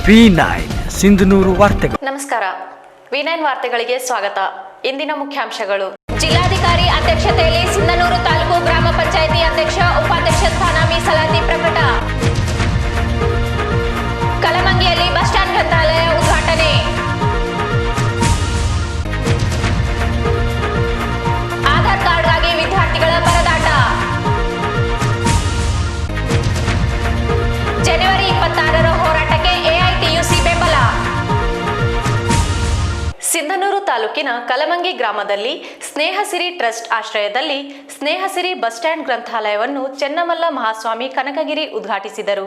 V9 Sindhanur ವಾರ್ತೆಗಳು. ನಮಸ್ಕಾರ. V9 ವಾರ್ತೆಗಳಿಗೆ ಸ್ವಾಗತ. ಇಂದಿನ ಮುಖ್ಯಾಂಶಗಳು. ಜಿಲ್ಲಾಧಿಕಾರಿ ಅಧ್ಯಕ್ಷತೆಯಲ್ಲಿ ಸಿಂಧನೂರು ತಾಲೂಕು ಗ್ರಾಮ ಪಂಚಾಯಿತಿ ಅಧ್ಯಕ್ಷ ಉಪಾಧ್ಯಕ್ಷ ಸ್ಥಾನ ಮೀಸಲಾತಿ ಪ್ರಕಟ. ಕಲಮಂಗಿಯಲ್ಲಿ ಬಸ್ ಸ್ಟ್ಯಾಂಡ್ ಗ್ರಂಥಾಲಯ ಉದ್ಘಾಟನೆ. ಆಧಾರ್ ಕಾರ್ಡ್ಗಾಗಿ ವಿದ್ಯಾರ್ಥಿಗಳ ಪರದಾಟ. ಜನವರಿ 26ರ ಹೋರಾಟಕ್ಕೆ ಎಐಟಿಯುಸಿ ಬೆಂಬಲ. ಸಿಂಧನೂರು ತಾಲೂಕಿನ ಕಲಮಂಗಿ ಗ್ರಾಮದಲ್ಲಿ ಸ್ನೇಹಸಿರಿ ಟ್ರಸ್ಟ್ ಆಶ್ರಯದಲ್ಲಿ ಸ್ನೇಹಸಿರಿ ಬಸ್ ಸ್ಟ್ಯಾಂಡ್ ಗ್ರಂಥಾಲಯವನ್ನು ಚೆನ್ನಮಲ್ಲ ಮಹಾಸ್ವಾಮಿ ಕನಕಗಿರಿ ಉದ್ಘಾಟಿಸಿದರು.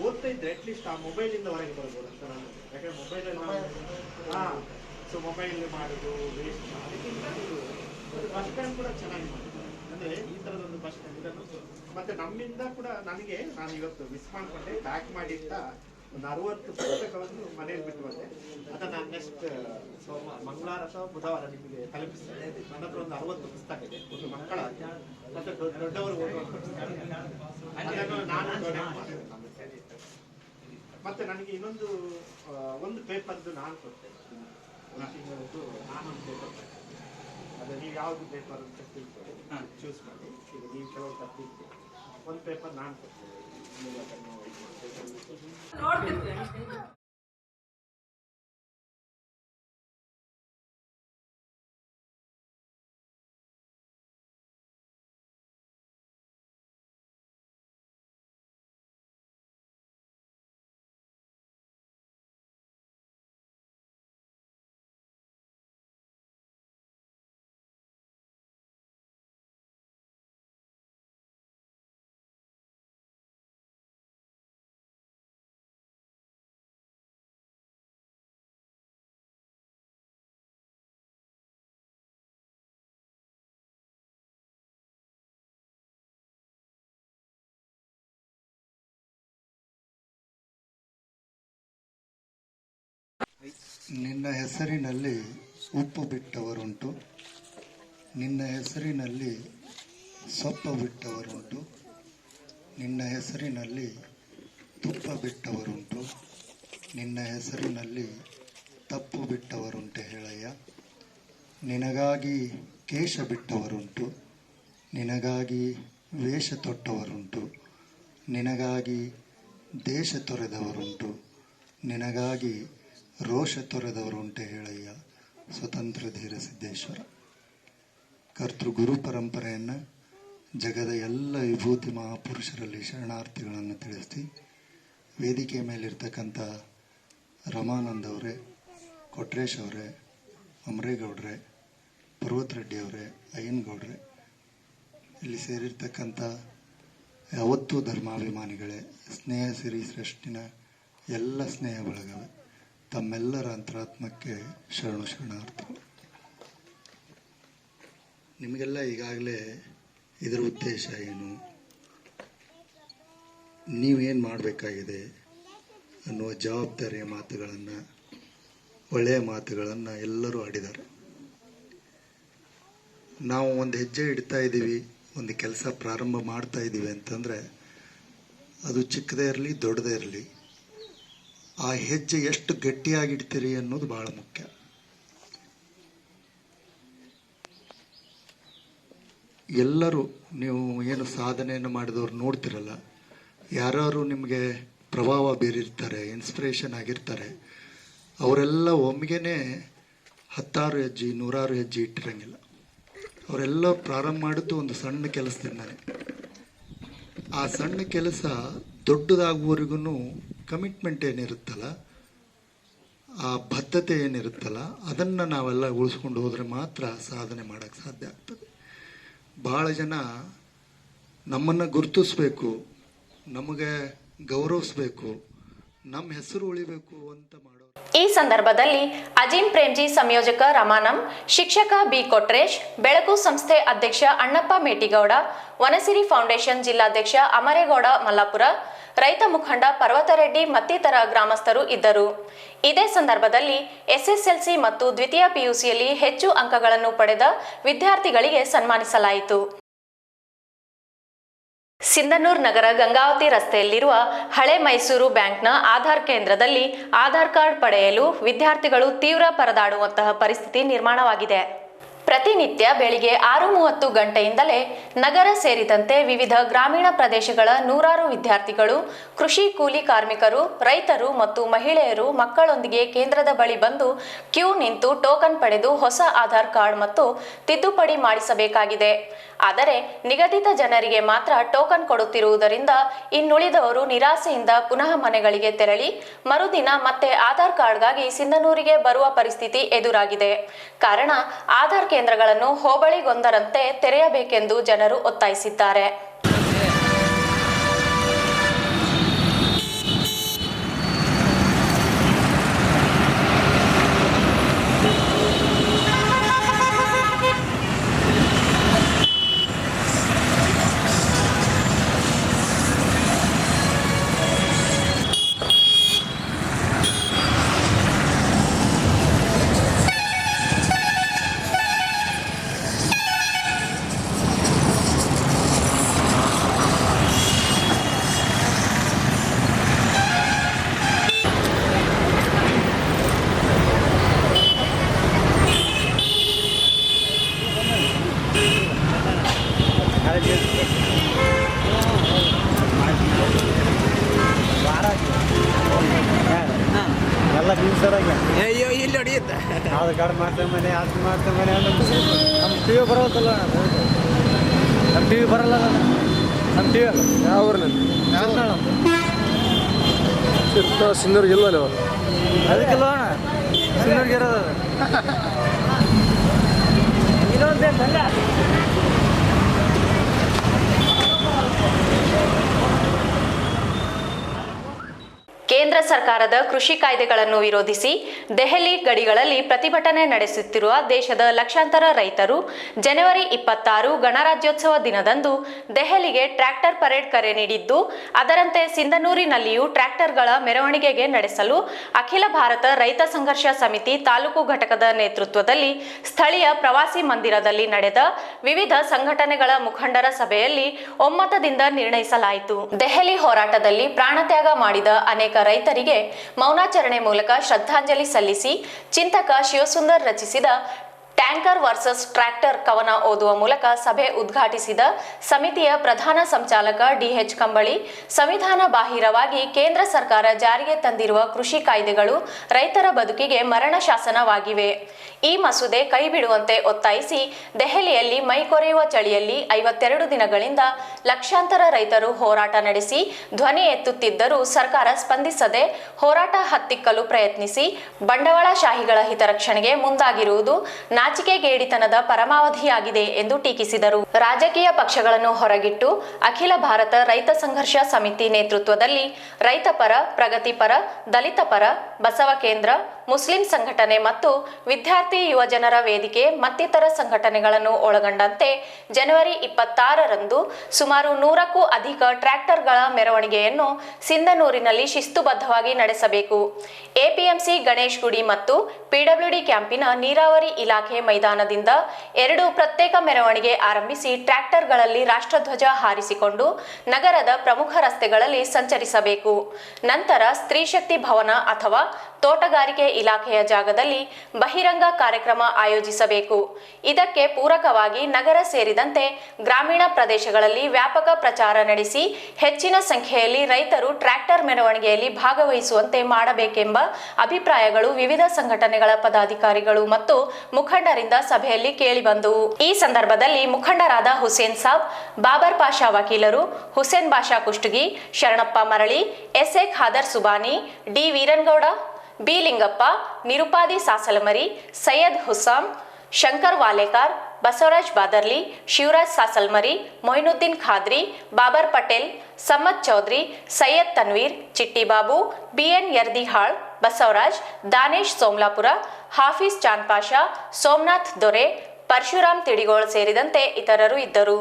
ಓದ್ತಾ ಇದ್ರೆ ಅಟ್ಲೀಸ್ಟ್ ಆ ಮೊಬೈಲ್ ಇಂದ ಹೊರಗೆ ಬರ್ಬೋದು ಅಂತ ನಾನು, ಯಾಕಂದ್ರೆ ಮೊಬೈಲ್ ಸೊ ಮೊಬೈಲ್ ಮಾಡೋದು ವೇಸ್ಟ್ ಅದಕ್ಕಿಂತ ಬಸ್ ಸ್ಟ್ಯಾಂಡ್ ಕೂಡ ಚೆನ್ನಾಗಿ ಮಾಡಿದ್ದಾರೆ. ಅಂದ್ರೆ ಈ ತರದೊಂದು ಬಸ್ ಸ್ಟ್ಯಾಂಡ್ ಇದನ್ನು ಮತ್ತೆ ನಮ್ಮಿಂದ ಕೂಡ ನಾನು ಇವತ್ತು ಮಿಸ್ ಮಾಡ್ಕೊಂಡೆ, ಪ್ಯಾಕ್ ಮಾಡಿಟ್ಟ ಒಂದು 60 ಪುಸ್ತಕವನ್ನು ಮನೆಯಲ್ಲಿ ಬಿಟ್ಟು ಬಂದೆ. ಅದನ್ನ ನಾನು ನೆಕ್ಸ್ಟ್ ಮಂಗಳವಾರ ಅಥವಾ ಬುಧವಾರ ನಿಮಗೆ ತಲುಪಿಸ್ತೇನೆ. ನನ್ನ ಹತ್ರ ಒಂದು 60 ಪುಸ್ತಕ ಇದೆ, ಒಂದು ಮಕ್ಕಳ ಮತ್ತೆ ದೊಡ್ಡವರು ಓದುವ ಪುಸ್ತಕ. ಅದನ್ನು ನಾನು ಡೊನೇಟ್ ಮಾಡಿದೆ. ಮತ್ತೆ ನನಗೆ ಒಂದು ಪೇಪರ್ದು ನಾನು ಕೊಡ್ತೇನೆ, ನಾನೊಂದು ಪೇಪರ್ ಕೊಡ್ತೇನೆ. ಅದು ನೀವು ಯಾವುದು ಪೇಪರ್ ಅಂತ ತಿಳ್ಕೊಳ್ಳಿ, ಚೂಸ್ ಮಾಡಿ. ಈಗ ನೀವು ಕೆಲವು ತಪ್ಪಿತ್ತು, ಒಂದು ಪೇಪರ್ ನಾನು ಕೊಡ್ತೇನೆ. ನಿನ್ನ ಹೆಸರಿನಲ್ಲಿ ಉಪ್ಪು ಬಿಟ್ಟವರುಂಟು, ನಿನ್ನ ಹೆಸರಿನಲ್ಲಿ ಸೊಪ್ಪು ಬಿಟ್ಟವರುಂಟು, ನಿನ್ನ ಹೆಸರಿನಲ್ಲಿ ತುಪ್ಪ ಬಿಟ್ಟವರುಂಟು, ನಿನ್ನ ಹೆಸರಿನಲ್ಲಿ ತಪ್ಪು ಬಿಟ್ಟವರುಂಟೆ ಹೇಳಯ್ಯ. ನಿನಗಾಗಿ ಕೇಶ ಬಿಟ್ಟವರುಂಟು, ನಿನಗಾಗಿ ವೇಷ ತೊಟ್ಟವರುಂಟು, ನಿನಗಾಗಿ ದೇಶ ತೊರೆದವರುಂಟು, ನಿನಗಾಗಿ ರೋಷ ತೊರೆದವರುಂಟೆ ಹೇಳಯ್ಯ. ಸ್ವತಂತ್ರ ಧೀರ ಸಿದ್ದೇಶ್ವರ. ಕರ್ತೃ ಗುರು ಪರಂಪರೆಯನ್ನು ಜಗದ ಎಲ್ಲ ವಿಭೂತಿ ಮಹಾಪುರುಷರಲ್ಲಿ ಶರಣಾರ್ಥಿಗಳನ್ನು ತಿಳಿಸಿ, ವೇದಿಕೆ ಮೇಲಿರ್ತಕ್ಕಂಥ ರಮಾನಂದ್ ಅವರೇ, ಕೊಟ್ರೇಶ್ ಅವರೇ, ಅಮರೇಗೌಡ್ರೆ, ಪರ್ವತ್ ರೆಡ್ಡಿ ಅವರೇ, ಅಯ್ಯನಗೌಡ್ರೆ, ಇಲ್ಲಿ ಸೇರಿರ್ತಕ್ಕಂಥ ಯಾವತ್ತೂ ಧರ್ಮಾಭಿಮಾನಿಗಳೇ, ಸ್ನೇಹ ಸಿರಿ ಸೃಷ್ಟಿನ ಎಲ್ಲ ಸ್ನೇಹ ಬಳಗವೇ, ತಮ್ಮೆಲ್ಲರ ಅಂತರಾತ್ಮಕ್ಕೆ ಶರಣಾರ್ಥಿಗಳು. ನಿಮಗೆಲ್ಲ ಈಗಾಗಲೇ ಇದರ ಉದ್ದೇಶ ಏನು, ನೀವೇನು ಮಾಡಬೇಕಾಗಿದೆ ಅನ್ನುವ ಜವಾಬ್ದಾರಿಯ ಮಾತುಗಳನ್ನು, ಒಳ್ಳೆಯ ಮಾತುಗಳನ್ನು ಎಲ್ಲರೂ ಆಡಿದ್ದಾರೆ. ನಾವು ಒಂದು ಹೆಜ್ಜೆ ಇಡ್ತಾ ಇದ್ದೀವಿ, ಒಂದು ಕೆಲಸ ಪ್ರಾರಂಭ ಮಾಡ್ತಾ ಇದ್ದೀವಿ ಅಂತಂದರೆ ಅದು ಚಿಕ್ಕದೇ ಇರಲಿ ದೊಡ್ಡದೇ ಇರಲಿ, ಆ ಹೆಜ್ಜೆ ಎಷ್ಟು ಗಟ್ಟಿಯಾಗಿಡ್ತೀರಿ ಅನ್ನೋದು ಭಾಳ ಮುಖ್ಯ. ಎಲ್ಲರೂ ನೀವು ಏನು ಸಾಧನೆಯನ್ನು ಮಾಡಿದವ್ರು ನೋಡ್ತಿರಲ್ಲ, ಯಾರು ನಿಮಗೆ ಪ್ರಭಾವ ಬೀರಿರ್ತಾರೆ, ಇನ್ಸ್ಪಿರೇಷನ್ ಆಗಿರ್ತಾರೆ, ಅವರೆಲ್ಲ ಒಮ್ಮೆಗೇ 10 ಹೆಜ್ಜೆ 100 ಹೆಜ್ಜೆ ಇಟ್ಟಿರಂಗಿಲ್ಲ. ಅವರೆಲ್ಲ ಪ್ರಾರಂಭ ಮಾಡಿದ್ದು ಒಂದು ಸಣ್ಣ ಕೆಲಸದಿಂದಾನೆ. ಆ ಸಣ್ಣ ಕೆಲಸ ದೊಡ್ಡದಾಗುವವರೆಗೂ ಕಮಿಟ್ಮೆಂಟ್ ಏನಿರುತ್ತಲ್ಲ, ಆ ಬದ್ಧತೆ ಏನಿರುತ್ತಲ್ಲ, ಅದನ್ನು ನಾವೆಲ್ಲ ಉಳಿಸ್ಕೊಂಡು ಹೋದರೆ ಮಾತ್ರ ಸಾಧನೆ ಮಾಡೋಕ್ಕೆ ಸಾಧ್ಯ ಆಗ್ತದೆ. ಭಾಳ ಜನ ನಮ್ಮನ್ನು ಗುರುತಿಸ್ಬೇಕು, ನಮಗೆ ಗೌರವಿಸ್ಬೇಕು, ನಮ್ಮ ಹೆಸರು ಉಳಿಬೇಕು ಅಂತ ಮಾಡೋರು. ಈ ಸಂದರ್ಭದಲ್ಲಿ ಅಜೀಂ ಪ್ರೇಮ್ಜಿ ಸಂಯೋಜಕ ರಮಾನಂ, ಶಿಕ್ಷಕ ಬಿ ಕೊಟ್ರೇಶ್, ಬೆಳಕು ಸಂಸ್ಥೆ ಅಧ್ಯಕ್ಷ ಅಣ್ಣಪ್ಪ ಮೇಟಿಗೌಡ, ವನಸಿರಿ ಫೌಂಡೇಶನ್ ಜಿಲ್ಲಾಧ್ಯಕ್ಷ ಅಮರೇಗೌಡ ಮಲ್ಲಾಪುರ, ರೈತ ಮುಖಂಡ ಪರ್ವತರೆಡ್ಡಿ ಮತ್ತಿತರ ಗ್ರಾಮಸ್ಥರು ಇದ್ದರು. ಇದೇ ಸಂದರ್ಭದಲ್ಲಿ ಎಸ್ಎಸ್ಎಲ್ಸಿ ಮತ್ತು ದ್ವಿತೀಯ ಪಿಯುಸಿಯಲ್ಲಿ ಹೆಚ್ಚು ಅಂಕಗಳನ್ನು ಪಡೆದ ವಿದ್ಯಾರ್ಥಿಗಳಿಗೆ ಸನ್ಮಾನಿಸಲಾಯಿತು. ಸಿಂಧನೂರು ನಗರ ಗಂಗಾವತಿ ರಸ್ತೆಯಲ್ಲಿರುವ ಹಳೆ ಮೈಸೂರು ಬ್ಯಾಂಕ್ನ ಆಧಾರ್ ಕೇಂದ್ರದಲ್ಲಿ ಆಧಾರ್ ಕಾರ್ಡ್ ಪಡೆಯಲು ವಿದ್ಯಾರ್ಥಿಗಳು ತೀವ್ರ ಪರದಾಡುವಂತಹ ಪರಿಸ್ಥಿತಿ ನಿರ್ಮಾಣವಾಗಿದೆ. ಪ್ರತಿನಿತ್ಯ ಬೆಳಿಗ್ಗೆ 6:30 ಗಂಟೆಯಿಂದಲೇ ನಗರ ಸೇರಿದಂತೆ ವಿವಿಧ ಗ್ರಾಮೀಣ ಪ್ರದೇಶಗಳ ನೂರಾರು ವಿದ್ಯಾರ್ಥಿಗಳು, ಕೃಷಿ ಕೂಲಿ ಕಾರ್ಮಿಕರು, ರೈತರು ಮತ್ತು ಮಹಿಳೆಯರು ಮಕ್ಕಳೊಂದಿಗೆ ಕೇಂದ್ರದ ಬಳಿ ಬಂದು ಕ್ಯೂ ನಿಂತು ಟೋಕನ್ ಪಡೆದು ಹೊಸ ಆಧಾರ್ ಕಾರ್ಡ್ ಮತ್ತು ತಿದ್ದುಪಡಿ ಮಾಡಿಸಬೇಕಾಗಿದೆ. ಆದರೆ ನಿಗದಿತ ಜನರಿಗೆ ಮಾತ್ರ ಟೋಕನ್ ಕೊಡುತ್ತಿರುವುದರಿಂದ ಇನ್ನುಳಿದವರು ನಿರಾಸೆಯಿಂದ ಪುನಃ ಮನೆಗಳಿಗೆ ತೆರಳಿ ಮರುದಿನ ಮತ್ತೆ ಆಧಾರ್ ಕಾರ್ಡ್ಗಾಗಿ ಸಿಂಧನೂರಿಗೆ ಬರುವ ಪರಿಸ್ಥಿತಿ ಎದುರಾಗಿದೆ. ಕಾರಣ ಆಧಾರ್ ಕೇಂದ್ರಗಳನ್ನು ಹೋಬಳಿಗೊಂದರಂತೆ ತೆರೆಯಬೇಕೆಂದು ಜನರು ಒತ್ತಾಯಿಸಿದ್ದಾರೆ. ಎಲ್ಲ ಬೀಳ್ಸೋರಾಗ ಅಯ್ಯೋ ಇಲ್ಲಿ ಹೊಡಿಯುತ್ತೆ ಆಧಾರ್ ಕಾರ್ಡ್ ಮಾಡ್ತೇವೆ ಅದು ಮಾಡ್ತೇವೆ ನಮ್ಮ ಟಿ ವಿ ಬರೋತ್ತಲ್ಲ, ನಮ್ಮ ಟಿ ವಿ ಬರಲ್ಲ, ನಮ್ಮ ಟಿ ವಿ ಯಾವ ಊರಿನಲ್ಲಿ ಸಿಂಧೂರಿಗೆ ಇಲ್ವಲ್ಲ, ಅದಕ್ಕಿಲ್ವ ಅಣ್ಣ ಸಿಂಧೂರಿಗೆ ಇರೋದು ಇನ್ನೊಂದು. ಕೇಂದ್ರ ಸರ್ಕಾರದ ಕೃಷಿ ಕಾಯ್ದೆಗಳನ್ನು ವಿರೋಧಿಸಿ ದೆಹಲಿ ಗಡಿಗಳಲ್ಲಿ ಪ್ರತಿಭಟನೆ ನಡೆಸುತ್ತಿರುವ ದೇಶದ ಲಕ್ಷಾಂತರ ರೈತರು ಜನವರಿ 26 ಗಣರಾಜ್ಯೋತ್ಸವ ದಿನದಂದು ದೆಹಲಿಗೆ ಟ್ರ್ಯಾಕ್ಟರ್ ಪರೇಡ್ ಕರೆ ನೀಡಿದ್ದು, ಅದರಂತೆ ಸಿಂಧನೂರಿನಲ್ಲಿಯೂ ಟ್ರ್ಯಾಕ್ಟರ್ಗಳ ಮೆರವಣಿಗೆ ನಡೆಸಲು ಅಖಿಲ ಭಾರತ ರೈತ ಸಂಘರ್ಷ ಸಮಿತಿ ತಾಲೂಕು ಘಟಕದ ನೇತೃತ್ವದಲ್ಲಿ ಸ್ಥಳೀಯ ಪ್ರವಾಸಿ ಮಂದಿರದಲ್ಲಿ ನಡೆದ ವಿವಿಧ ಸಂಘಟನೆಗಳ ಮುಖಂಡರ ಸಭೆಯಲ್ಲಿ ಒಮ್ಮತದಿಂದ ನಿರ್ಣಯಿಸಲಾಯಿತು. ದೆಹಲಿ ಹೋರಾಟದಲ್ಲಿ ಪ್ರಾಣತ್ಯಾಗ ಮಾಡಿದ ಅನೇಕ ರೈತರಿಗೆ ಮೌನಾಚರಣೆ ಮೂಲಕ ಶ್ರದ್ಧಾಂಜಲಿ ಸಲ್ಲಿಸಿ ಚಿಂತಕ ಶಿವಸುಂದರ್ ರಚಿಸಿದ ಟ್ಯಾಂಕರ್ ವರ್ಸಸ್ ಟ್ರ್ಯಾಕ್ಟರ್ ಕವನ ಓದುವ ಮೂಲಕ ಸಭೆ ಉದ್ಘಾಟಿಸಿದ ಸಮಿತಿಯ ಪ್ರಧಾನ ಸಂಚಾಲಕ ಡಿಎಚ್ ಕಂಬಳಿ, ಸಂವಿಧಾನ ಬಾಹಿರವಾಗಿ ಕೇಂದ್ರ ಸರ್ಕಾರ ಜಾರಿಗೆ ತಂದಿರುವ ಕೃಷಿ ಕಾಯ್ದೆಗಳು ರೈತರ ಬದುಕಿಗೆ ಮರಣ ಶಾಸನವಾಗಿವೆ. ಈ ಮಸೂದೆ ಕೈಬಿಡುವಂತೆ ಒತ್ತಾಯಿಸಿ ದೆಹಲಿಯಲ್ಲಿ ಮೈಕೊರೆಯುವ ಚಳಿಯಲ್ಲಿ 52 ದಿನಗಳಿಂದ ಲಕ್ಷಾಂತರ ರೈತರು ಹೋರಾಟ ನಡೆಸಿ ಧ್ವನಿ ಎತ್ತುತ್ತಿದ್ದರೂ ಸರ್ಕಾರ ಸ್ಪಂದಿಸದೆ ಹೋರಾಟ ಹತ್ತಿಕ್ಕಲು ಪ್ರಯತ್ನಿಸಿ ಬಂಡವಾಳಶಾಹಿಗಳ ಹಿತರಕ್ಷಣೆಗೆ ಮುಂದಾಗಿರುವುದು ನಾಚಿಕೆಗೇಡಿತನದ ಪರಮಾವಧಿಯಾಗಿದೆ ಎಂದು ಟೀಕಿಸಿದರು. ರಾಜಕೀಯ ಪಕ್ಷಗಳನ್ನು ಹೊರಗಿಟ್ಟು ಅಖಿಲ ಭಾರತ ರೈತ ಸಂಘರ್ಷ ಸಮಿತಿ ನೇತೃತ್ವದಲ್ಲಿ ರೈತಪರ, ಪ್ರಗತಿಪರ, ದಲಿತ ಪರ, ಬಸವ ಕೇಂದ್ರ, ಮುಸ್ಲಿಂ ಸಂಘಟನೆ ಮತ್ತು ವಿದ್ಯಾರ್ಥಿ ಯುವಜನರ ವೇದಿಕೆ ಮತ್ತಿತರ ಸಂಘಟನೆಗಳನ್ನು ಒಳಗೊಂಡಂತೆ ಜನವರಿ 26ರಂದು ಸುಮಾರು 100ಕ್ಕೂ ಅಧಿಕ ಟ್ರ್ಯಾಕ್ಟರ್ಗಳ ಮೆರವಣಿಗೆಯನ್ನು ಸಿಂಧನೂರಿನಲ್ಲಿ ಶಿಸ್ತುಬದ್ಧವಾಗಿ ನಡೆಸಬೇಕು. ಎಪಿಎಂಸಿ ಗಣೇಶ್ ಗುಡಿ ಮತ್ತು ಪಿಡಬ್ಲ್ಯೂಡಿ ಕ್ಯಾಂಪಿನ ನೀರಾವರಿ ಇಲಾಖೆ ಮೈದಾನದಿಂದ 2 ಪ್ರತ್ಯೇಕ ಮೆರವಣಿಗೆ ಆರಂಭಿಸಿ ಟ್ರ್ಯಾಕ್ಟರ್ಗಳಲ್ಲಿ ರಾಷ್ಟ್ರಧ್ವಜ ಹಾರಿಸಿಕೊಂಡು ನಗರದ ಪ್ರಮುಖ ರಸ್ತೆಗಳಲ್ಲಿ ಸಂಚರಿಸಬೇಕು. ನಂತರ ಸ್ತ್ರೀ ಶಕ್ತಿ ಭವನ ಅಥವಾ ತೋಟಗಾರಿಕೆ ಇಲಾಖೆಯ ಜಾಗದಲ್ಲಿ ಬಹಿರಂಗ ಕಾರ್ಯಕ್ರಮ ಆಯೋಜಿಸಬೇಕು. ಇದಕ್ಕೆ ಪೂರಕವಾಗಿ ನಗರ ಸೇರಿದಂತೆ ಗ್ರಾಮೀಣ ಪ್ರದೇಶಗಳಲ್ಲಿ ವ್ಯಾಪಕ ಪ್ರಚಾರ ನಡೆಸಿ ಹೆಚ್ಚಿನ ಸಂಖ್ಯೆಯಲ್ಲಿ ರೈತರು ಟ್ರ್ಯಾಕ್ಟರ್ ಮೆರವಣಿಗೆಯಲ್ಲಿ ಭಾಗವಹಿಸುವಂತೆ ಮಾಡಬೇಕೆಂಬ ಅಭಿಪ್ರಾಯಗಳು ವಿವಿಧ ಸಂಘಟನೆಗಳ ಪದಾಧಿಕಾರಿಗಳು ಮತ್ತು ಮುಖಂಡರಿಂದ ಸಭೆಯಲ್ಲಿ ಕೇಳಿಬಂದವು. ಈ ಸಂದರ್ಭದಲ್ಲಿ ಮುಖಂಡರಾದ ಹುಸೇನ್ ಸಾಬ್, ಬಾಬರ್ ಪಾಷಾ ವಕೀಲರು, Hussain Basha Kushtagi, Sharanappa Marali, S A Khader Subani, D Veerangouda, B Lingappa, Nirupadi Sasalamari, Syed Husam, Shankar Walekar, Basavaraj Badarli, Shivaraj Sasalmari, Moinuddin Khadri, Babar Patel, Sammat Chaudhary, Syed Tanveer, Chitti Babu, B N Yerdihal, Basavaraj, Danesh Somlapur, Hafiz Chand Pasha, Somnath Dore, Parashuram ತಿಡಿಗೋಳ್ ಸೇರಿದಂತೆ ಇತರರು ಇದ್ದರು.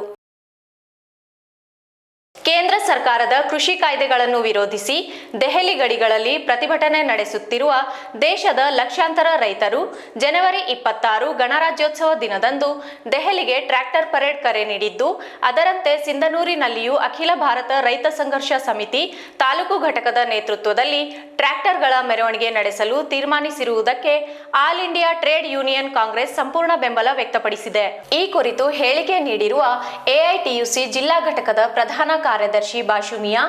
ಕೇಂದ್ರ ಸರ್ಕಾರದ ಕೃಷಿ ಕಾಯ್ದೆಗಳನ್ನು ವಿರೋಧಿಸಿ ದೆಹಲಿ ಗಡಿಗಳಲ್ಲಿ ಪ್ರತಿಭಟನೆ ನಡೆಸುತ್ತಿರುವ ದೇಶದ ಲಕ್ಷಾಂತರ ರೈತರು ಜನವರಿ 26 ಗಣರಾಜ್ಯೋತ್ಸವ ದಿನದಂದು ದೆಹಲಿಗೆ ಟ್ರ್ಯಾಕ್ಟರ್ ಪರೇಡ್ ಕರೆ ನೀಡಿದ್ದು, ಅದರಂತೆ ಸಿಂಧನೂರಿನಲ್ಲಿಯೂ ಅಖಿಲ ಭಾರತ ರೈತ ಸಂಘರ್ಷ ಸಮಿತಿ ತಾಲೂಕು ಘಟಕದ ನೇತೃತ್ವದಲ್ಲಿ ಟ್ರ್ಯಾಕ್ಟರ್ಗಳ ಮೆರವಣಿಗೆ ನಡೆಸಲು ತೀರ್ಮಾನಿಸಿರುವುದಕ್ಕೆ all India trade union congress ಸಂಪೂರ್ಣ ಬೆಂಬಲ ವ್ಯಕ್ತಪಡಿಸಿದೆ. ಈ ಕುರಿತು ಹೇಳಿಕೆ ನೀಡಿರುವ ಎಐಟಿಯುಸಿ ಜಿಲ್ಲಾ ಘಟಕದ ಪ್ರಧಾನ ಕಾರ್ಯದರ್ಶಿ ಬಾಷುಮಿಯಾ,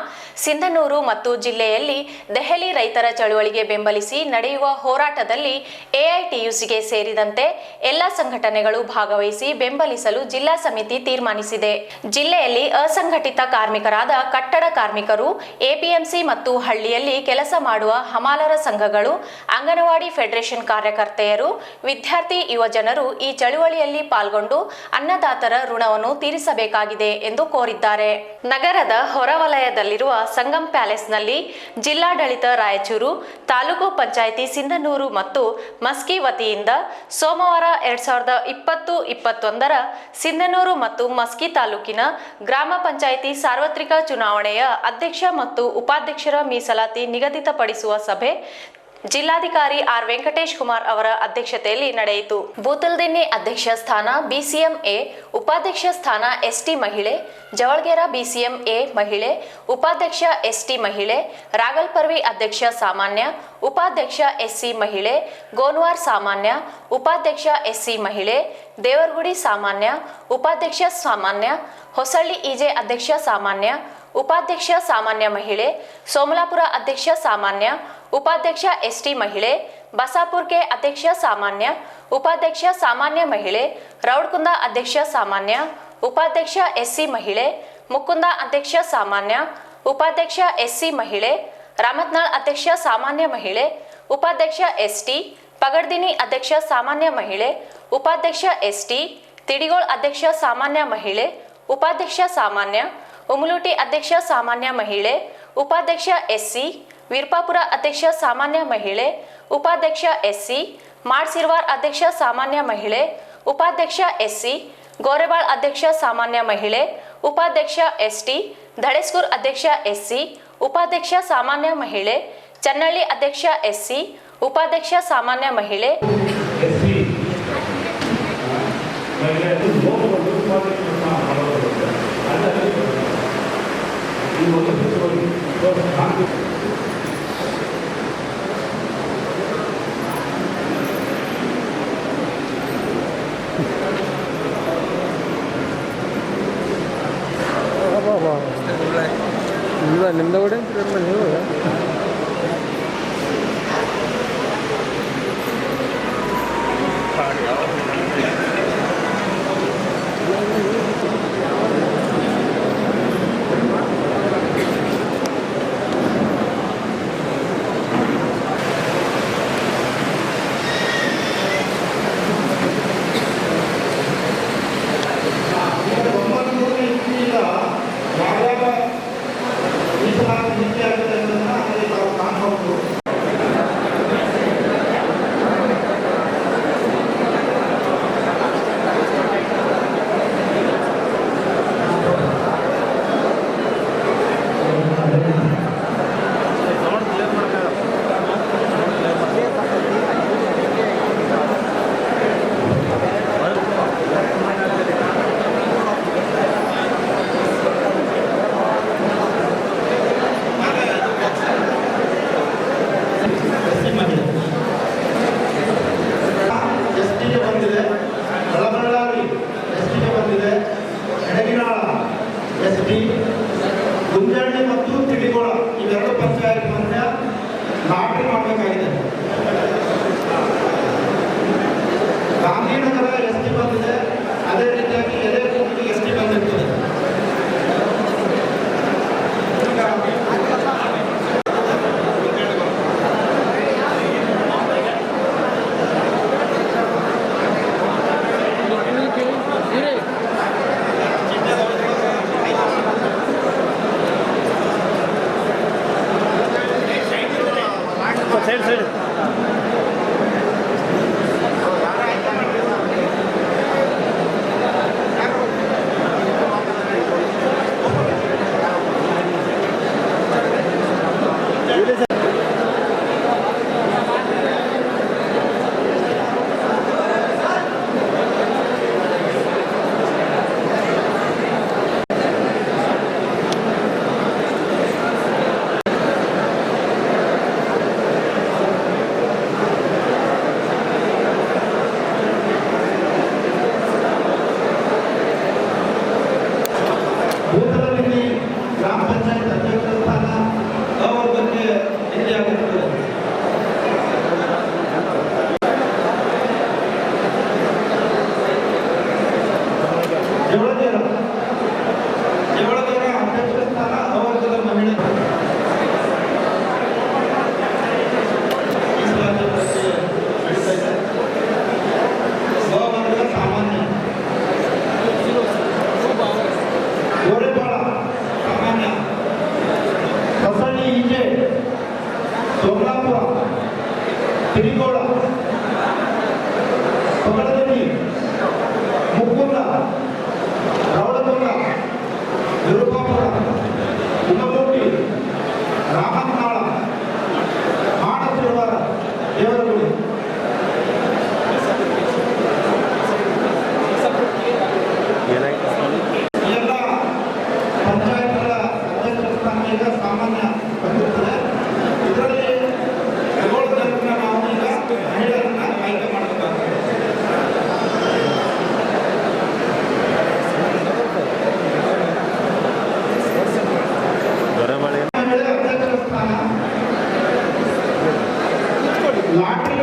ಸಿಂಧನೂರು ಮತ್ತು ಜಿಲ್ಲೆಯಲ್ಲಿ ದೆಹಲಿ ರೈತರ ಚಳುವಳಿಗೆ ಬೆಂಬಲಿಸಿ ನಡೆಯುವ ಹೋರಾಟದಲ್ಲಿ ಎಐಟಿಯುಸಿಗೆ ಸೇರಿದಂತೆ ಎಲ್ಲ ಸಂಘಟನೆಗಳು ಭಾಗವಹಿಸಿ ಬೆಂಬಲಿಸಲು ಜಿಲ್ಲಾ ಸಮಿತಿ ತೀರ್ಮಾನಿಸಿದೆ. ಜಿಲ್ಲೆಯಲ್ಲಿ ಅಸಂಘಟಿತ ಕಾರ್ಮಿಕರಾದ ಕಟ್ಟಡ ಕಾರ್ಮಿಕರು, ಎಪಿಎಂಸಿ ಮತ್ತು ಹಳ್ಳಿಯಲ್ಲಿ ಕೆಲಸ ಮಾಡುವ ಹಮಾಲರ ಸಂಘಗಳು, ಅಂಗನವಾಡಿ ಫೆಡರೇಷನ್ ಕಾರ್ಯಕರ್ತೆಯರು, ವಿದ್ಯಾರ್ಥಿ ಯುವಜನರು ಈ ಚಳುವಳಿಯಲ್ಲಿ ಪಾಲ್ಗೊಂಡು ಅನ್ನದಾತರ ಋಣವನ್ನು ತೀರಿಸಬೇಕಾಗಿದೆ ಎಂದು ಕೋರಿದ್ದಾರೆ. ನಗರದ ಹೊರವಲಯದಲ್ಲಿರುವ ಸಂಗಮ್ ಪ್ಯಾಲೇಸ್ನಲ್ಲಿ ಜಿಲ್ಲಾಡಳಿತ ರಾಯಚೂರು, ತಾಲೂಕು ಪಂಚಾಯಿತಿ ಸಿಂಧನೂರು ಮತ್ತು ಮಸ್ಕಿ ವತಿಯಿಂದ ಸೋಮವಾರ 2020-21 ಸಿಂಧನೂರು ಮತ್ತು ಮಸ್ಕಿ ತಾಲೂಕಿನ ಗ್ರಾಮ ಪಂಚಾಯಿತಿ ಸಾರ್ವತ್ರಿಕ ಚುನಾವಣೆಯ ಅಧ್ಯಕ್ಷ ಮತ್ತು ಉಪಾಧ್ಯಕ್ಷರ ಮೀಸಲಾತಿ ನಿಗದಿತಪಡಿಸುವ ಸಭೆ ಜಿಲ್ಲಾಧಿಕಾರಿ ಆರ್ ವೆಂಕಟೇಶ್ ಕುಮಾರ್ ಅವರ ಅಧ್ಯಕ್ಷತೆಯಲ್ಲಿ ನಡೆಯಿತು. ಬೂತಲ್ದಿನ್ನಿ ಅಧ್ಯಕ್ಷ ಸ್ಥಾನ ಬಿಸಿಎಂ ಎ, ಉಪಾಧ್ಯಕ್ಷ ಸ್ಥಾನ ಎಸ್ಟಿ ಮಹಿಳೆ, ಜವಳಗೆರ ಬಿಸಿಎಂ ಎ ಮಹಿಳೆ, ಉಪಾಧ್ಯಕ್ಷ ಎಸ್ಟಿ ಮಹಿಳೆ, ರಾಗಲ್ಪರ್ವಿ ಅಧ್ಯಕ್ಷ ಸಾಮಾನ್ಯ, ಉಪಾಧ್ಯಕ್ಷ ಎಸ್ಸಿ ಮಹಿಳೆ, ಗೋನ್ವಾರ್ ಸಾಮಾನ್ಯ, ಉಪಾಧ್ಯಕ್ಷ ಎಸ್ಸಿ ಮಹಿಳೆ, ದೇವರಗುಡಿ ಸಾಮಾನ್ಯ, ಉಪಾಧ್ಯಕ್ಷ ಸಾಮಾನ್ಯ, ಹೊಸಳ್ಳಿ ಇಜೆ ಅಧ್ಯಕ್ಷ ಸಾಮಾನ್ಯ, ಉಪಾಧ್ಯಕ್ಷ ಸಾಮಾನ್ಯ ಮಹಿಳೆ, ಸೋಮಲಾಪುರ ಅಧ್ಯಕ್ಷ ಸಾಮಾನ್ಯ, ಉಪಾಧ್ಯಕ್ಷ ಎಸ್ಟಿ ಮಹಿಳೆ, ಬಸಾಪುರ್ಕೆ ಅಧ್ಯಕ್ಷ ಸಾಮಾನ್ಯ, ಉಪಾಧ್ಯಕ್ಷ ಸಾಮಾನ್ಯ ಮಹಿಳೆ, ರೌಡ್ಕುಂದ ಅಧ್ಯಕ್ಷ ಸಾಮಾನ್ಯ, ಉಪಾಧ್ಯಕ್ಷ ಎಸ್ಸಿ ಮಹಿಳೆ, ಮುಕುಂದ ಅಧ್ಯಕ್ಷ ಸಾಮಾನ್ಯ, ಉಪಾಧ್ಯಕ್ಷ ಎಸ್ಸಿ ಮಹಿಳೆ, ರಾಮತ್ನಾಳ್ ಅಧ್ಯಕ್ಷ ಸಾಮಾನ್ಯ ಮಹಿಳೆ, ಉಪಾಧ್ಯಕ್ಷ ಎಸ್ಟಿ, ಪಗಡ್ದಿನಿ ಅಧ್ಯಕ್ಷ ಸಾಮಾನ್ಯ ಮಹಿಳೆ, ಉಪಾಧ್ಯಕ್ಷ ಎಸ್ಟಿ, ತಿಡಿಗೋಳ್ ಅಧ್ಯಕ್ಷ ಸಾಮಾನ್ಯ ಮಹಿಳೆ, ಉಪಾಧ್ಯಕ್ಷ ಸಾಮಾನ್ಯ, ಉಮಲೂಟಿ ಅಧ್ಯಕ್ಷ ಸಾಮಾನ್ಯ ಮಹಿಳೆ, ಉಪಾಧ್ಯಕ್ಷ ಎಸ್ಸಿ, ವೀರ್ಪಾಪುರ ಅಧ್ಯಕ್ಷ ಸಾಮಾನ್ಯ ಮಹಿಳೆ, ಉಪಾಧ್ಯಕ್ಷ ಎಸ್ಸಿ, ಮಾಡ್ಸಿರ್ವಾರ್ ಅಧ್ಯಕ್ಷ ಸಾಮಾನ್ಯ ಮಹಿಳೆ, ಉಪಾಧ್ಯಕ್ಷ ಎಸ್ಸಿ, ಗೋರೆಬಾಳ್ ಅಧ್ಯಕ್ಷ ಸಾಮಾನ್ಯ ಮಹಿಳೆ, ಉಪಾಧ್ಯಕ್ಷ ಎಸ್ಟಿ, ಧಳೆಸ್ಕೂರ್ ಅಧ್ಯಕ್ಷ ಎಸ್ಸಿ, ಉಪಾಧ್ಯಕ್ಷ ಸಾಮಾನ್ಯ ಮಹಿಳೆ, ಚನ್ನಳ್ಳಿ ಅಧ್ಯಕ್ಷ ಎಸ್ಸಿ, ಉಪಾಧ್ಯಕ್ಷ ಸಾಮಾನ್ಯ ಮಹಿಳೆ, ನಿಮ್ದ ಓಡಿ ನೀವು ಗುಂಜಳ್ಳಿ ಮತ್ತು ತಿಡಿಗೋಳ ಇವೆರಡು ಪಂಚಾಯತ್ ಮಧ್ಯ ಲಾಟ್ರಿ ಮಾಡಬೇಕಾಗಿದೆ. ಗಾಂಧಿನಗರ ಎಸ್ಟಿ ಬಂದಿದೆ, ಅದೇ ರೀತಿಯಾಗಿ ಎಲೆಕೂಟಿಗೆ ಎಸ್ಟಿ ಬಂದಿರ್ತದೆ. ಸೈಡ್ ಸಿರಿಗೋಳ, ಪಗಡದನಿ, ಮುಕ್ಕುಂದ, ರೌಡಗೊಂಡ, ವಿರುಪಾಪುರ, ಉಮಲೂಟಿ, ರಾಮನಾಳ, ಮಾನಸಿರುವಾರ, ದೇವರಗುಡಿ. ಈ ಎಲ್ಲ ಪಂಚಾಯತ್ಗಳ ಅಧ್ಯಕ್ಷರ ಸ್ಥಾನ ಈಗ ಸಾಮಾನ್ಯ ಬಂದಿರ್ತದೆ. ಇದರಲ್ಲಿ 7 ಜನರನ್ನ ನಾವು ಈಗ ಮಹಿಳೆಯರನ್ನ ಆಯ್ಕೆ ಮಾಡಬೇಕಾಗ್ತದೆ. ಅಧ್ಯಕ್ಷರ ಸ್ಥಾನ ಲಾಟ್ರಿ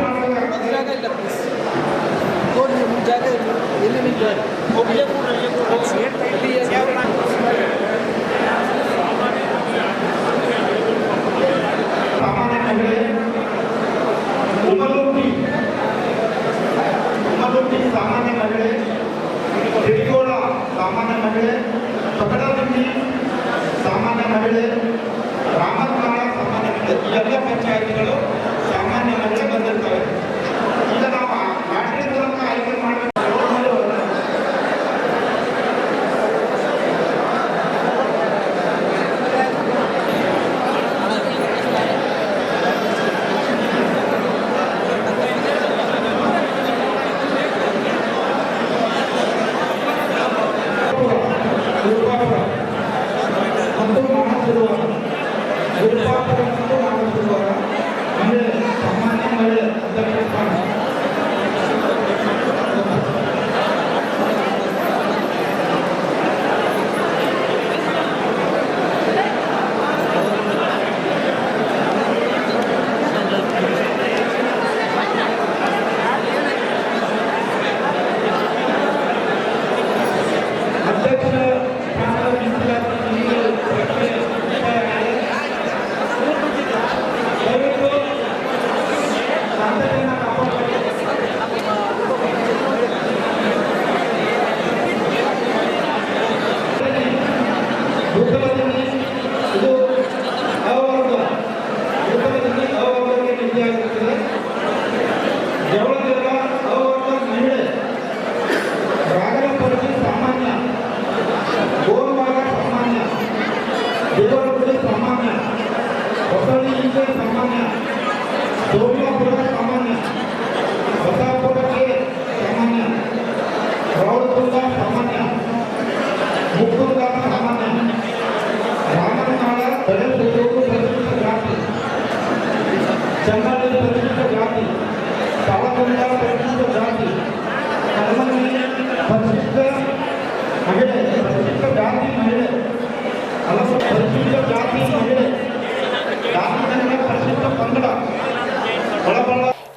ಸಾಮಾನ್ಯ ಮಹಿಳೆ ಉಮಲೂಟಿ ಸಾಮಾನ್ಯ ಮಹಿಳೆ, ಸಿರಿಗೋಳ ಸಾಮಾನ್ಯ ಮಹಿಳೆ, ಪಕಡದಿಂಡಿ ಸಾಮಾನ್ಯ ಮಹಿಳೆ, ರಾಮನಾಳ ಸಾಮಾನ್ಯ ಮಹಿಳೆ. ಈ ಎಲ್ಲ ಪಂಚಾಯತ್ಗಳು ಸಾಮಾನ್ಯ ಮಹಿಳೆ ಬಂದಿರ್ತವೆ. ಈಗ ನಾವು ಲಾಟ್ರಿ ಮೂಲಕ ಆಯ್ಕೆ ಮಾಡಬೇಕು.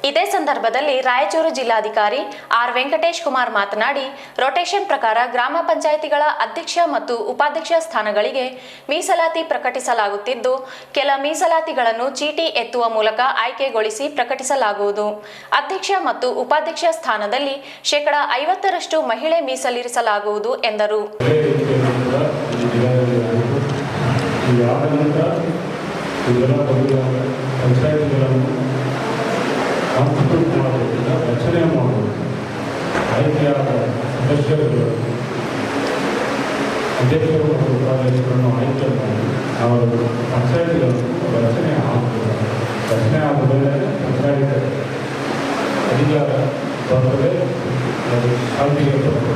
ಇದೇ ಸಂದರ್ಭದಲ್ಲಿ ರಾಯಚೂರು ಜಿಲ್ಲಾಧಿಕಾರಿ ಆರ್ ವೆಂಕಟೇಶ್ ಕುಮಾರ್ ಮಾತನಾಡಿ, ರೊಟೇಷನ್ ಪ್ರಕಾರ ಗ್ರಾಮ ಪಂಚಾಯಿತಿಗಳ ಅಧ್ಯಕ್ಷ ಮತ್ತು ಉಪಾಧ್ಯಕ್ಷ ಸ್ಥಾನಗಳಿಗೆ ಮೀಸಲಾತಿ ಪ್ರಕಟಿಸಲಾಗುತ್ತಿದ್ದು, ಕೆಲ ಮೀಸಲಾತಿಗಳನ್ನು ಚೀಟಿ ಎತ್ತುವ ಮೂಲಕ ಆಯ್ಕೆಗೊಳಿಸಿ ಪ್ರಕಟಿಸಲಾಗುವುದು. ಅಧ್ಯಕ್ಷ ಮತ್ತು ಉಪಾಧ್ಯಕ್ಷ ಸ್ಥಾನದಲ್ಲಿ 50% ಮಹಿಳೆ ಮೀಸಲಿರಿಸಲಾಗುವುದು ಎಂದರು. ಕಾನ್ಸ್ಟಿಟ್ಯೂಟ್ ಮಾಡೋದ್ರಿಂದ ರಚನೆ ಮಾಡುವುದು, ಆಯ್ಕೆಯಾದ ಸದಸ್ಯರುಗಳು ಅಧ್ಯಕ್ಷರು ಮತ್ತು ಉಪಾಧ್ಯಕ್ಷರನ್ನು ಆಯ್ಕೆ ಮಾಡಿ ಅವರು ಪಂಚಾಯತ್ಗಳನ್ನು ರಚನೆ ಆಗುತ್ತದೆ. ರಚನೆ ಆದ ಮೇಲೆ ಪಂಚಾಯತ್ ಅಧಿಕಾರ ಬರ್ತದೆ, ಅದು ಶಾಂತಿಗೆ ಬರ್ತದೆ.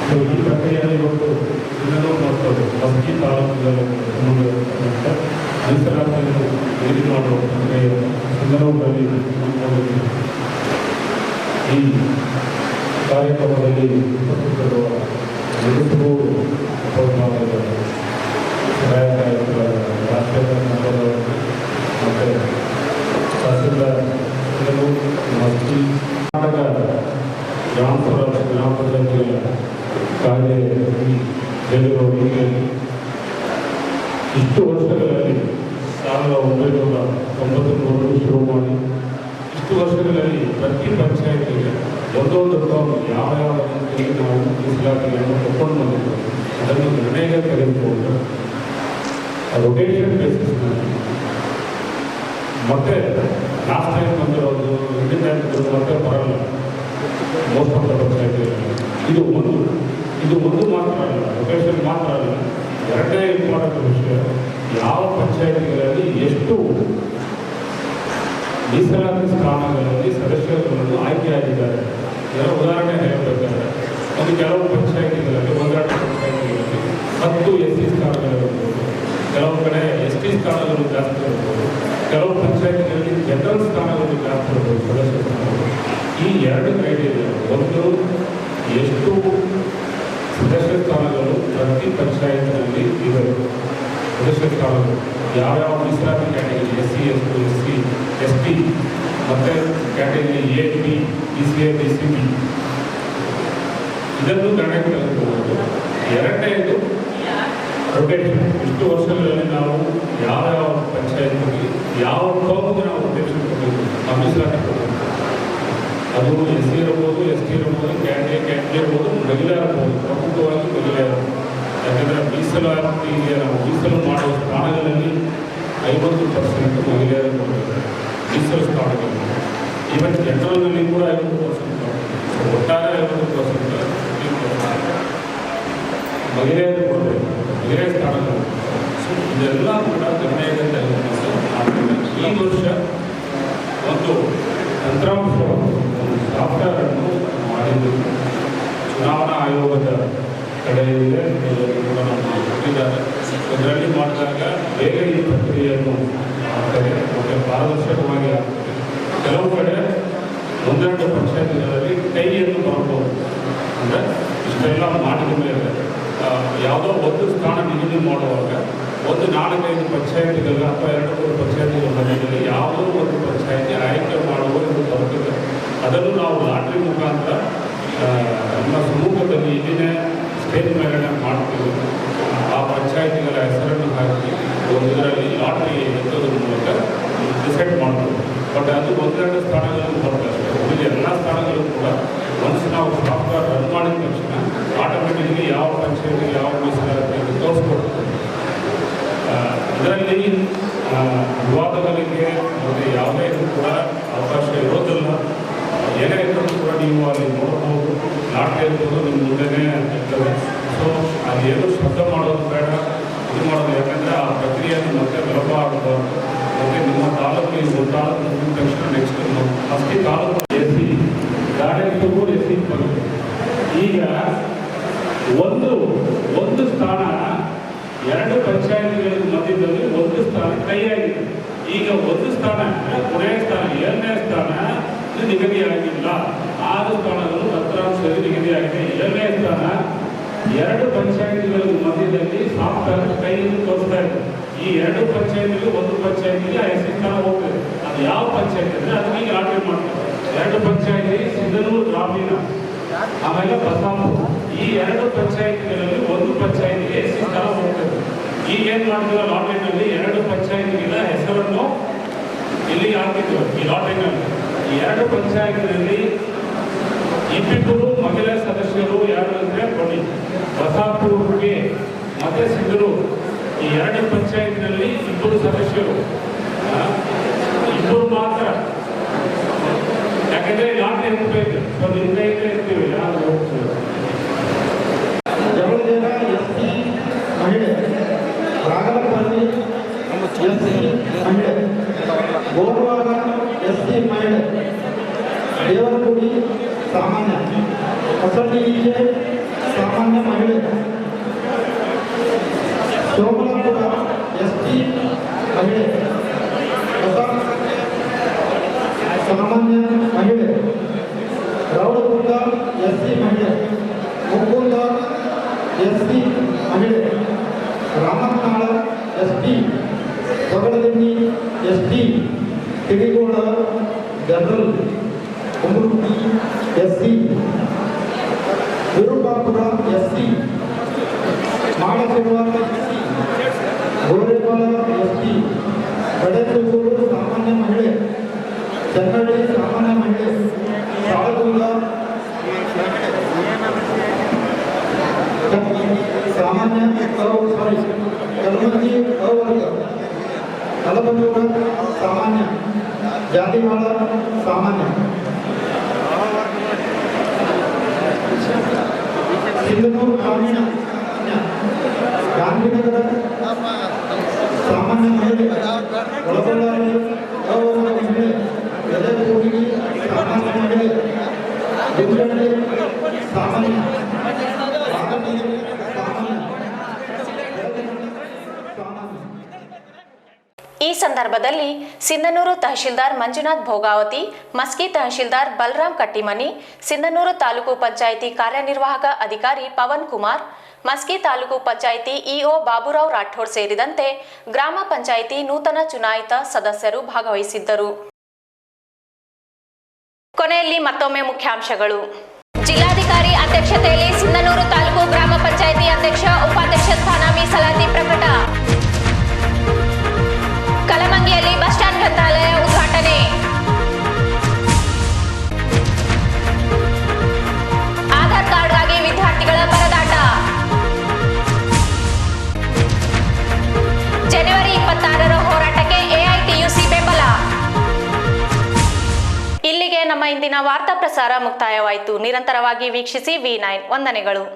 ಸೊ ಈ ಪ್ರಕ್ರಿಯೆಯಲ್ಲಿ ಇವತ್ತು ಇನ್ನೂ ನೋಡ್ತದೆ ಮಸ್ಕಿ ತಾಲೂಕುಗಳಲ್ಲಿ ಮೀಸಲಾತಿಯನ್ನು ನಿಗದಿ ಮಾಡುವ ಪ್ರಕ್ರಿಯೆಯನ್ನು ಸಂದರ್ಭದಲ್ಲಿ ಈ ಕಾರ್ಯಕ್ರಮದಲ್ಲಿ ಉಪಸ್ಥಿತರಿರುವ ನಿರುದ್ಯೋಗ ಉಪವಿಭಾಗದ ಸಹಾಯಕ ರಾಷ್ಟ್ರೀಯ ಮತ್ತು ತಹಸೀಲ್ದಾರ್ ಮಸ್ಕಿ ಕರ್ನಾಟಕ ಗ್ರಾಮ ಪಂಚಾಯತಿಗಳ ಕಾರ್ಯ ಹೇಳಿರುವವರಿಗೆ ಇಷ್ಟು ವರ್ಷಗಳಲ್ಲಿ 1993 ಶುರು ಮಾಡಿ ಇಷ್ಟು ವರ್ಷಗಳಲ್ಲಿ ಪ್ರತಿ ಪಂಚಾಯತಿಗೆ ಒಂದೊಂದು ಯಾವ ರೀತಿಯಲ್ಲಿ ನಾವು ಮೀಸಲಾತಿಗಳನ್ನು ತಗೊಂಡು ಬಂದಿದ್ದೇವೆ. ಅದನ್ನು ನಿರ್ಣಯ ತೆಗೆದುಕೊಂಡು ರೊಟೇಷನ್ ಬೇಸಿಸ್ನಲ್ಲಿ ಮತ್ತೆ ಲಾಸ್ಟ್ ಟೈಮ್ ಬಂದಿರೋದು ಅದು ಮತ್ತೆ ಬರಲ್ಲ ಮೋಸ್ಟ್ ಆಫ್ ದ ಪಂಚಾಯತಿಗಳಲ್ಲಿ. ಇದು ಒಂದು ಮಾತ್ರ ಅಲ್ಲ, ಲೊಕೇಶನ್ ಮಾತ್ರ ಅಲ್ಲ. ಎರಡನೇ ಇಂಪಾರ್ಟೆಂಟ್ ವಿಷಯ, ಯಾವ ಪಂಚಾಯತಿಗಳಲ್ಲಿ ಎಷ್ಟು ಮೀಸಲಾತಿ ಸ್ಥಾನಗಳಲ್ಲಿ ಸದಸ್ಯರುಗಳನ್ನು ಆಯ್ಕೆಯಾಗಿದ್ದಾರೆ. ಇದರ ಉದಾಹರಣೆ ಹೇಳಬೇಕಾದ್ರೆ ಒಂದು ಕೆಲವು ಪಂಚಾಯತಿಗಳಲ್ಲಿ, ಒಂದೆರಡು ಪಂಚಾಯತಿಗಳಲ್ಲಿ 10 SC ಸ್ಥಾನಗಳಿರ್ಬೋದು, ಕೆಲವು ಕಡೆ ST ಸ್ಥಾನಗಳು ಜಾಸ್ತಿ ಇರ್ಬೋದು, ಕೆಲವು ಪಂಚಾಯತಿಗಳಲ್ಲಿ ಜನರಲ್ ಸ್ಥಾನಗಳು ಜಾಸ್ತಿ ಇರ್ಬೋದು, ಸದಸ್ಯ ಸ್ಥಾನಗಳು. ಈ ಎರಡು ಕ್ರೈಟೀರಿಯಾ, ಒಂದು ಎಷ್ಟು ಸದಸ್ಯ ಸ್ಥಾನಗಳು ಪ್ರತಿ ಪಂಚಾಯತಿನಲ್ಲಿ ಇವೆ, ಸದಸ್ಯ ಸ್ಥಾನಗಳು ಯಾವ್ಯಾವ ಮೀಸಲಾತಿ category SC, ST, SC, ST ಮತ್ತು category A, B, BCA, BCB ಇದನ್ನು ಗಣನೆಗೆ ತೆಗೆದುಕೊಳ್ಳಬಹುದು. ಎರಡನೇದು ರೊಟೇಷನ್. ಇಷ್ಟು ವರ್ಷಗಳಲ್ಲಿ ನಾವು ಯಾವ್ಯಾವ ಪಂಚಾಯತ್ಗೆ ಯಾವ ಕಾಲಕ್ಕೆ ನಾವು ರೊಟೇಷನ್ ಕೊಡಬೇಕು, ಮೀಸಲಾತಿ ಕೊಡಬೇಕು. ಅದು SC ಇರ್ಬೋದು, ST ಇರ್ಬೋದು, ಕ್ಯಾಟಗರಿ ಇರ್ಬೋದು, ಮಹಿಳೆ ಇರ್ಬೋದು, ಪ್ರಮುಖವಾಗಿ ಮಹಿಳೆ ಇರ್ಬೋದು. ಯಾಕಂದರೆ ಮೀಸಲಾತಿ ನಾವು ಮೀಸಲು ಮಾಡುವ ಸ್ಥಾನಗಳಲ್ಲಿ 50% ಮಹಿಳೆಯರು ಕೊಡಬೇಕು ಮೀಸಲು ಸ್ಥಾನಗಳಲ್ಲಿ. ಈವನ್ ಜನರಲ್ನಲ್ಲಿ ಕೂಡ 50%, ಒಟ್ಟಾರೆ 50% ಮಹಿಳೆಯರು ಕೊಡಬೇಕು, ಮಹಿಳೆಯ ಸ್ಥಾನಗಳು. ಇದೆಲ್ಲ ಕೂಡ ಗಣನೆಗೆ ತೆಗೆದುಕೊಂಡು ಈ ವರ್ಷ ಒಂದು ತಂತ್ರಾಂಶ, ಒಂದು ಸಾಫ್ಟ್ವೇರನ್ನು ಮಾಡಿದ್ದು ಚುನಾವಣಾ ಆಯೋಗದ ಕಡೆಯಿಂದ ಕೂಡ ನಮ್ಮ ಕೊಟ್ಟಿದ್ದಾರೆ. ಇದರಲ್ಲಿ ಮಾಡಿದಾಗ ಬೇಗ ಈ ಪ್ರಕ್ರಿಯೆಯನ್ನು ಆಗ್ತದೆ ಮತ್ತು ಪಾರದರ್ಶಕವಾಗಿ ಆಗ್ತದೆ. ಕೆಲವು ಕಡೆ ಒಂದೆರಡು ಪಂಚಾಯತಿಗಳಲ್ಲಿ ಕೈಯನ್ನು ಬರಬಹುದು. ಅಂದರೆ ಇಷ್ಟೆಲ್ಲ ಮಾಡಿದ ಮೇಲೆ ಯಾವುದೋ ಒಂದು ಸ್ಥಾನ ನಿಗದಿ ಮಾಡುವಾಗ ಒಂದು 4-5 ಪಂಚಾಯತಿಗಳ ಅಥವಾ 2-3 ಪಂಚಾಯತಿಗಳ ಮಧ್ಯದಲ್ಲಿ ಯಾವುದೋ ಒಂದು ಪಂಚಾಯತಿ ಆಯ್ಕೆ ಮಾಡುವುದು ಬರ್ತದೆ. ಅದನ್ನು ನಾವು ಲಾಟ್ರಿ ಮುಖಾಂತರ ನಮ್ಮ ಸಮೂಹದಲ್ಲಿ ಇಲ್ಲಿನೇ ಸ್ಟೇಜ್ ಮೇಲೆ ಮಾಡ್ತೀವಿ. ಆ ಪಂಚಾಯತಿಗಳ ಹೆಸರನ್ನು ಹಾಕಿ ಇದರಲ್ಲಿ ಲಾಟ್ರಿ ಎತ್ತೋದ್ರ ಮೂಲಕ ಡಿಸೈಡ್ ಮಾಡ್ತೀವಿ. ಬಟ್ ಅದು ಒಂದೆರಡು ಸ್ಥಾನಗಳನ್ನು ಬರ್ತದೆ. ಉಳಿದ ಎಲ್ಲ ಸ್ಥಾನಗಳು ಕೂಡ ಒನ್ಸ್ ನಾವು ಸಾಫ್ಟ್ವೇರ್ ರನ್ ಮಾಡಿದ ತಕ್ಷಣ ಆಟೋಮೆಟಿಕ್ಲಿ ಯಾವ ಪಂಚಾಯತಿಗೆ ಯಾವ ಮೀಸಲಾತಿ ತೋರಿಸ್ಕೊಡ್ತದೆ. ಇದರಲ್ಲಿ ವಿವಾದಗಳಿಗೆ ಮತ್ತು ಯಾವುದೇ ಕೂಡ ಅವಕಾಶ ಇರೋದಿಲ್ಲ. ಏನೇ ಇದ್ರೂ ಕೂಡ ನೀವು ಅಲ್ಲಿ ನೋಡ್ಬೋದು, ಲಾಟ್ರಿ ಇರ್ಬೋದು, ನಿಮ್ಮ ಮುಂದೆನೇ ಇರ್ತದೆ. ಸೊ ಅದೇನು ಶಬ್ದ ಮಾಡೋದು ಬೇಡ, ಇದು ಮಾಡೋದು. ಯಾಕಂದರೆ ಆ ಪ್ರಕ್ರಿಯೆಯನ್ನು ಮತ್ತೆ ಸುಲಭ ಆಗಬಾರ್ದು. ಮತ್ತು ನಿಮ್ಮ ತಾಲೂಕಿಗೆ ಒಂದು ತಾಲೂಕು ಮುಗಿದ ತಕ್ಷಣ ನೆಕ್ಸ್ಟ್ ಅಷ್ಟೇ ತಾಲೂಕು SC ಗಾಡಿಗೂ SC ಬರುತ್ತೆ. ಈಗ ಒಂದು ಸ್ಥಾನ 2 ಪಂಚಾಯತಿಗಳ ಮಧ್ಯದಲ್ಲಿ ಒಂದು ಸ್ಥಾನ ಕೈಯಾಗಿದೆ. ಈಗ ಒಂದು ಸ್ಥಾನ ಕೊನೆಯ ಸ್ಥಾನ, 7ನೇ ಸ್ಥಾನ ನಿಗದಿಯಾಗಿಲ್ಲ. 6 ಸ್ಥಾನಗಳು ತಂತ್ರಾಂಶದಲ್ಲಿ ನಿಗದಿಯಾಗಿದೆ. 7ನೇ ಸ್ಥಾನ 2 ಪಂಚಾಯತಿಗಳ ಮಧ್ಯದಲ್ಲಿ ಸಾಫ್ಟ್ವೇರ್ ಕೈಯಲ್ಲಿ ತೋರಿಸ್ತಾ ಇದೆ. ಈ 2 ಪಂಚಾಯತಿಗಳು ಒಂದು ಪಂಚಾಯತಿಗೆ SC ಸ್ಥಾನ ಹೋಗ್ತದೆ. ಅದು ಯಾವ ಪಂಚಾಯತಿ ಅಂದರೆ ಅದಕ್ಕೆ ಈಗ ಆರ್ಡರ್ ಮಾಡ್ತಾರೆ. 2 ಪಂಚಾಯತಿ ಸಿಂಧನೂರು ಗ್ರಾಮೀಣ, ಆಮೇಲೆ ಬಸಾಪುರ. ಈ 2 ಪಂಚಾಯತಿಗಳಲ್ಲಿ ಒಂದು ಪಂಚಾಯತಿಗೆ SC ಸ್ಥಾನ ಹೋಗ್ತದೆ. ಈಗ ಏನು ಮಾಡ್ತೀವಿ, ಲಾಟ್ರಿನಲ್ಲಿ 2 ಪಂಚಾಯತಿಗಳ ಹೆಸರನ್ನು ಇಲ್ಲಿ ಹಾಕಿದ್ವಿ. ಈ ಲಾಟ್ರಿನಲ್ಲಿ ಈ 2 ಪಂಚಾಯತಿನಲ್ಲಿ ಇಬ್ಬರು ಮಹಿಳಾ ಸದಸ್ಯರು ಯಾರು ಅಂದರೆ ಬನ್ನಿ, ಬಸಾಪುರ್ಗೆ ಮತ್ತೆ ಸಿಂಧನೂರು. ಈ 2 ಪಂಚಾಯತಿನಲ್ಲಿ 2 ಸದಸ್ಯರು, 2 ಮಾತ್ರ. ಯಾಕಂದರೆ ಲಾಟ್ರಿ ಹಾಕಬೇಕು. ಸೊ ನಿಮ್ಮ ಕೈಯಿಂದ ಇರ್ತೀವಿ, ಯಾರು ಹೋಗ್ತೀವಿ. ಜವಳದೇವ SC ಮಹಿಳೆ, ರಾಗಲಪಲ್ಲಿ SC ಮಹಿಳೆ, ಗೋರವಾಡ SC ಮಹಿಳೆ, ದೇವರಗುಡಿ ಸಾಮಾನ್ಯ, ಹೊಸಡಿಗೆ ಸಾಮಾನ್ಯ ಮಹಿಳೆ, ಸೋಮಲಾಪುರ ST ಮಹಿಳೆ, ಹೊಸ ಸಾಮಾನ್ಯ ಮಹಿಳೆ, ರೌಡಗುಂದ SC ಮಹಿಳೆ, ಮುಕ್ಕುಂದ SC ಮಹಿಳೆ, Ramanala ST, Hogaladinni ST, Tidigoda general, Kumarugi SC, Virupapura SC, Madasiruvara SC, Gorepala ST, Badesuru ಸಾಮಾನ್ಯ ಮಹಿಳೆ, ಚನ್ನಳ್ಳಿ ಸಾಮಾನ್ಯ ಮಹಿಳೆ, ಸಾಳಗುಂದ ಸಾಮಾನ್ಯ ಕಲಬುರಗಿ ಅವರ್ಗ, ಕಲಬಂದೂರ ಸಾಮಾನ್ಯ, ಜಾತಿವಾಳ ಸಾಮಾನ್ಯ, ಸಿಂಧನೂರು ಗ್ರಾಮೀಣ ಗಾಂಧಿನಗರ ಸಾಮಾನ್ಯ ಮಹಿಳೆ ಒಳಗೊಳ್ಳಾರಿ ಗೌರವ ಮಹಿಳೆ ಎದೆಗೂಡಿಗೆ ಸಾಮಾನ್ಯ ಮಹಿಳೆ ದುರ್ಗಡೆ ಸಾಮಾನ್ಯ ಈ ಸಂದರ್ಭದಲ್ಲಿ ಸಿಂಧನೂರು ತಹಶೀಲ್ದಾರ್ ಮಂಜುನಾಥ್ ಭೋಗಾವತಿ, ಮಸ್ಕಿ ತಹಶೀಲ್ದಾರ್ ಬಲರಾಮ್ ಕಟ್ಟಿಮನಿ, ಸಿಂಧನೂರು ತಾಲೂಕು ಪಂಚಾಯಿತಿ ಕಾರ್ಯನಿರ್ವಾಹಕ ಅಧಿಕಾರಿ ಪವನ್ ಕುಮಾರ್, ಮಸ್ಕಿ ತಾಲೂಕು ಪಂಚಾಯಿತಿ ಇಒ ಬಾಬುರಾವ್ ರಾಠೋಡ್ ಸೇರಿದಂತೆ ಗ್ರಾಮ ಪಂಚಾಯಿತಿ ನೂತನ ಚುನಾಯಿತ ಸದಸ್ಯರು ಭಾಗವಹಿಸಿದ್ದರು. ಕೊನೆಯಲ್ಲಿ ಮತ್ತೊಮ್ಮೆ ಮುಖ್ಯಾಂಶಗಳು. ಜಿಲ್ಲಾಧಿಕಾರಿ ಅಧ್ಯಕ್ಷತೆಯಲ್ಲಿ ಸಿಂಧನೂರು ತಾಲೂಕು ಗ್ರಾಮ ಪಂಚಾಯಿತಿ ಅಧ್ಯಕ್ಷ ಉಪಾಧ್ಯಕ್ಷ ಸ್ಥಾನ ಮೀಸಲಾತಿ ಪ್ರಕಟ. ಕಲಮಂಗಿಯಲ್ಲಿ ಬಸ್ ಸ್ಟ್ಯಾಂಡ್ ಗ್ರಂಥಾಲಯ ಉದ್ಘಾಟನೆ. ಆಧಾರ್ ಕಾರ್ಡ್ಗಾಗಿ ವಿದ್ಯಾರ್ಥಿಗಳ ಪರದಾಟ. ಜನವರಿ 26ರ ಹೋರಾಟಕ್ಕೆ ಎಐಟಿಯುಸಿ ಬೆಂಬಲ. ಇಲ್ಲಿಗೆ ನಮ್ಮ ಇಂದಿನ ವಾರ್ತಾ ಪ್ರಸಾರ ಮುಕ್ತಾಯವಾಯಿತು. ನಿರಂತರವಾಗಿ ವೀಕ್ಷಿಸಿ V9. ವಂದನೆಗಳು.